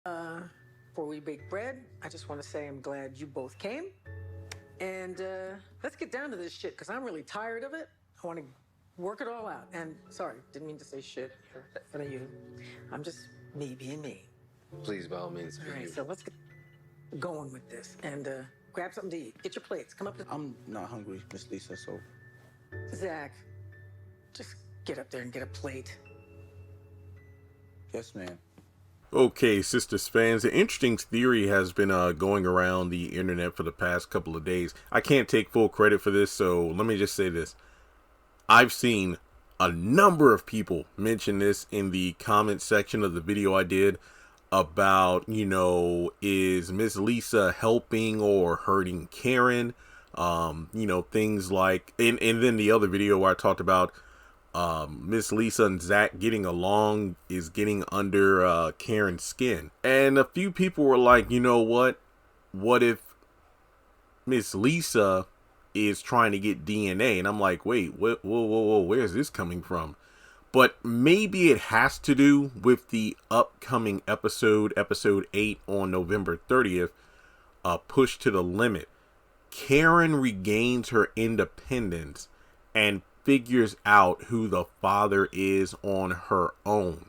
Uh, Before we bake bread, I just want to say I'm glad you both came. And let's get down to this shit, because I'm really tired of it. I want to work it all out. And sorry, didn't mean to say shit in front of you. I'm just me being me. Please, by all means. All right, so let's get going with this. And grab something to eat. Get your plates. Come up to... I'm not hungry, Miss Lisa, so... Zach, just get up there and get a plate. Yes, ma'am. Okay, Sistas fans, an interesting theory has been going around the internet for the past couple of days. I can't take full credit for this, so let me just say this. I've seen a number of people mention this in the comment section of the video I did about, is Miss Lisa helping or hurting Karen? Things like, and then the other video where I talked about Miss Lisa and Zach getting along is getting under Karen's skin. And a few people were like, you know what if Miss Lisa is trying to get DNA? And I'm like, wait, whoa, where's this coming from? But maybe it has to do with the upcoming episode 8 on November 30th, Push to the Limit. Karen regains her independence and figures out who the father is on her own.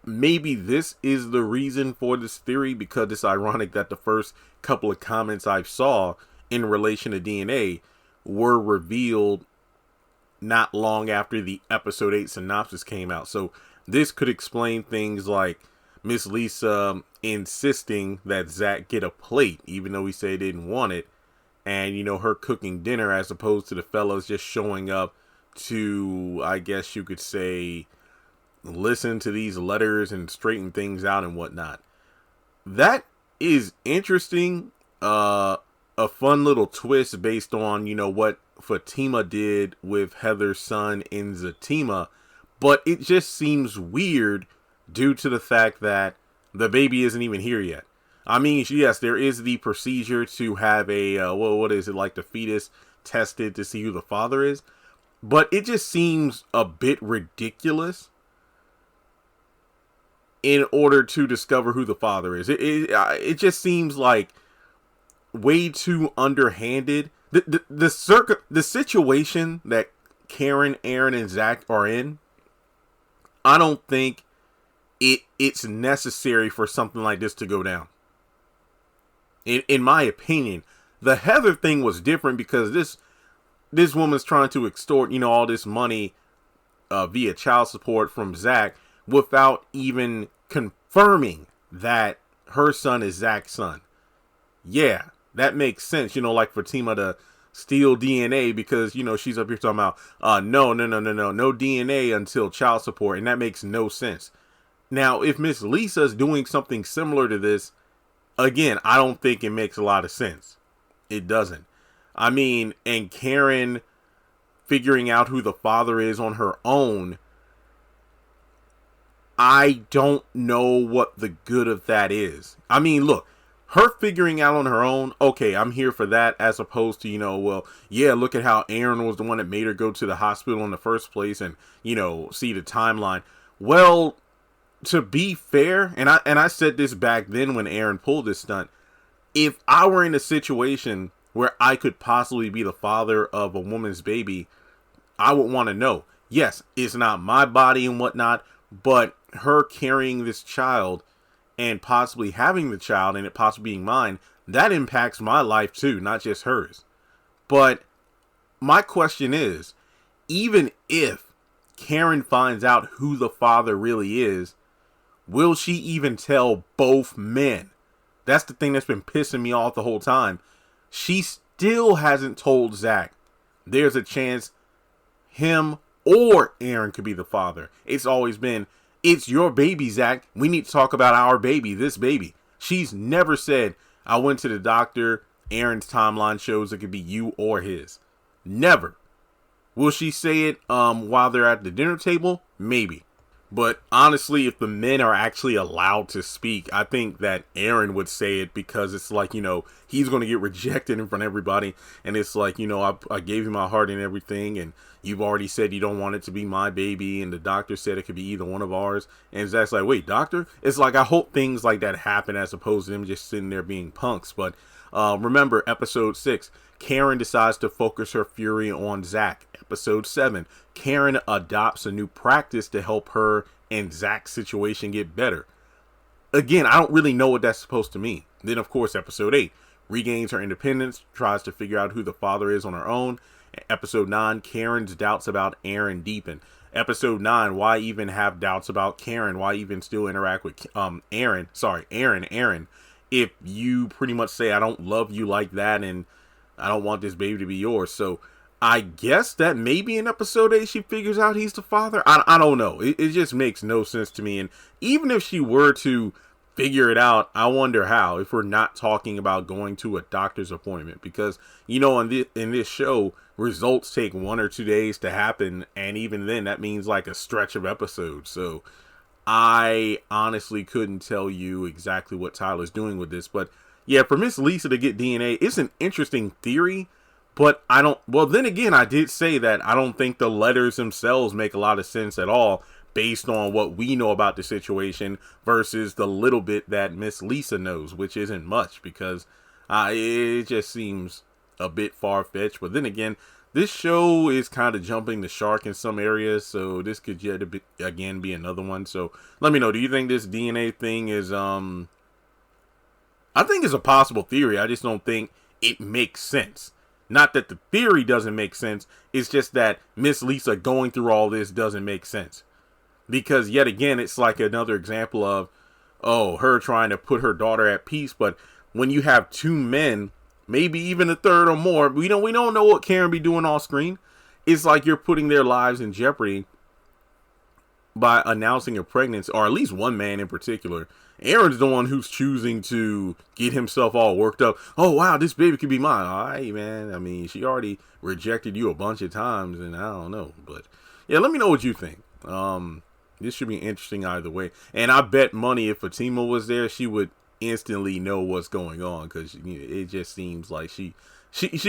Maybe this is the reason for this theory, because it's ironic that the first couple of comments I saw in relation to DNA were revealed not long after the episode 8 synopsis came out. So this could explain things like Miss Lisa insisting that Zach get a plate, even though he said he didn't want it. And, her cooking dinner as opposed to the fellas just showing up to, I guess you could say, listen to these letters and straighten things out and whatnot. That is interesting. A fun little twist based on, what Fatima did with Heather's son in Zatima. But it just seems weird due to the fact that the baby isn't even here yet. I mean, yes, there is the procedure to have a, what is it, like the fetus tested to see who the father is. But it just seems a bit ridiculous in order to discover who the father is. It just seems like way too underhanded. The situation that Karen, Aaron, and Zach are in, I don't think it's necessary for something like this to go down. In my opinion, the Heather thing was different because this woman's trying to extort, all this money via child support from Zach without even confirming that her son is Zach's son. Yeah, that makes sense, like for Fatima to steal DNA because, she's up here talking about, no DNA until child support, and that makes no sense. Now, if Miss Lisa's doing something similar to this, again, I don't think it makes a lot of sense. It doesn't. I mean, and Karen figuring out who the father is on her own, I don't know what the good of that is. I mean, look, her figuring out on her own, okay, I'm here for that, as opposed to, look at how Aaron was the one that made her go to the hospital in the first place and, see the timeline. Well, to be fair, and I said this back then when Aaron pulled this stunt, if I were in a situation where I could possibly be the father of a woman's baby, I would want to know. Yes, it's not my body and whatnot, but her carrying this child and possibly having the child and it possibly being mine, that impacts my life too, not just hers. But my question is, even if Karen finds out who the father really is, will she even tell both men? That's the thing that's been pissing me off the whole time. She still hasn't told Zach. There's a chance him or Aaron could be the father. It's always been, it's your baby, Zach. We need to talk about our baby, this baby. She's never said, I went to the doctor. Aaron's timeline shows it could be you or his. Never. Will she say it while they're at the dinner table? Maybe. But honestly, if the men are actually allowed to speak, I think that Aaron would say it, because it's like, he's going to get rejected in front of everybody. And it's like, I gave you my heart and everything, and you've already said you don't want it to be my baby, and the doctor said it could be either one of ours. And Zach's like, wait, doctor? It's like, I hope things like that happen as opposed to them just sitting there being punks. But remember, episode 6, Karen decides to focus her fury on Zach. Episode 7, Karen adopts a new practice to help her and Zach's situation get better. Again, I don't really know what that's supposed to mean. Then, of course, episode 8, regains her independence, tries to figure out who the father is on her own. Episode 9, Karen's doubts about Aaron deepen. Episode 9, why even have doubts about Karen? Why even still interact with Aaron, if you pretty much say, I don't love you like that, and I don't want this baby to be yours. So I guess that maybe in episode 8 she figures out he's the father. I don't know. It just makes no sense to me. And even if she were to figure it out, I wonder how, if we're not talking about going to a doctor's appointment. Because, in this show, results take 1 or 2 days to happen. And even then, that means like a stretch of episodes. So I honestly couldn't tell you exactly what Tyler's doing with this. But yeah, for Miss Lisa to get DNA, it's an interesting theory. But then again, I did say that I don't think the letters themselves make a lot of sense at all based on what we know about the situation versus the little bit that Miss Lisa knows, which isn't much, because it just seems a bit far-fetched. But then again, this show is kind of jumping the shark in some areas, so this could yet again be another one. So let me know, do you think this DNA thing is, I think it's a possible theory. I just don't think it makes sense. Not that the theory doesn't make sense. It's just that Miss Lisa going through all this doesn't make sense. Because yet again, it's like another example of, her trying to put her daughter at peace. But when you have 2 men, maybe even a third or more, we don't know what Karen be doing off screen. It's like you're putting their lives in jeopardy by announcing a pregnancy, or at least one man in particular. Aaron's the one who's choosing to get himself all worked up. Oh, wow, this baby could be mine. All right, man. I mean, she already rejected you a bunch of times, and I don't know. But yeah, let me know what you think. This should be interesting either way. And I bet money if Zatima was there, she would instantly know what's going on, because it just seems like she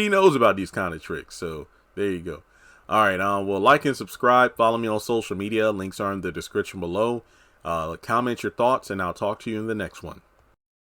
knows about these kind of tricks. So there you go. All right, well, like and subscribe. Follow me on social media. Links are in the description below. Comment your thoughts, and I'll talk to you in the next one.